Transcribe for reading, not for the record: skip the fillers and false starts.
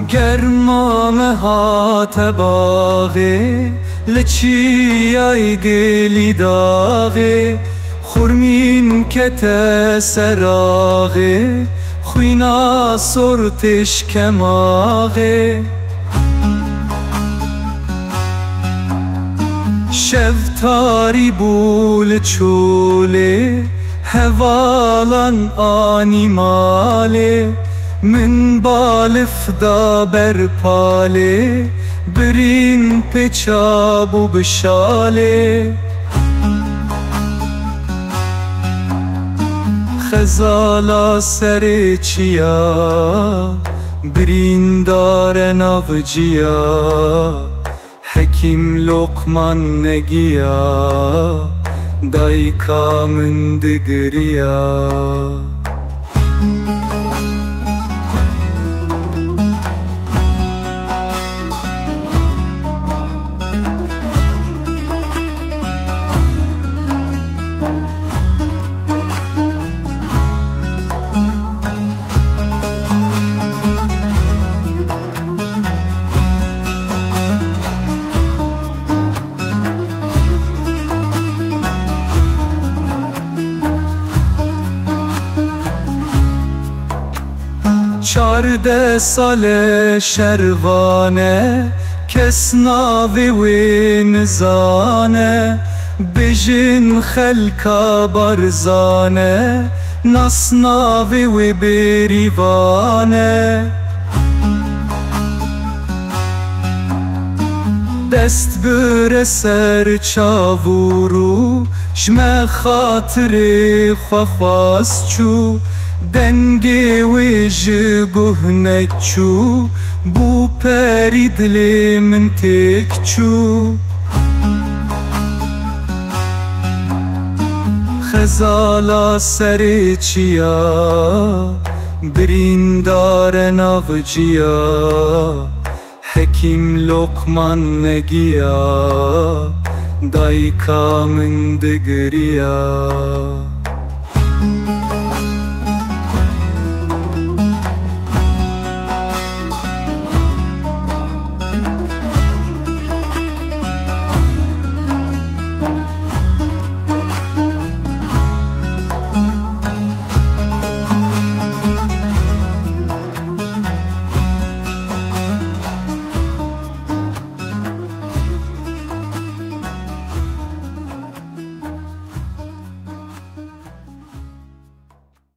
گرما مهات باغی لچیای گلی داغی خورمین کت سراغی خوینا سرتش کماغی شفتاری بول چوله هوالان آنیماله من بالفدا برپاله برین پچابو بشاله خزالا سر چیا برین دار ناوجیا حکیم لقمان نگیا دایکا من دگریا چارده سال شروانه کس ناوی و نزانه بجن خلکا برزانه ناس ناوی و بریوانه دست بر سر چاورو شم خاطر خواست چو دنگی ویج گهنچو بو پری دل من تکچو خزالا سر چیا برین دار ناوجیا حکیم لقمان نگیا دایکا من دگریا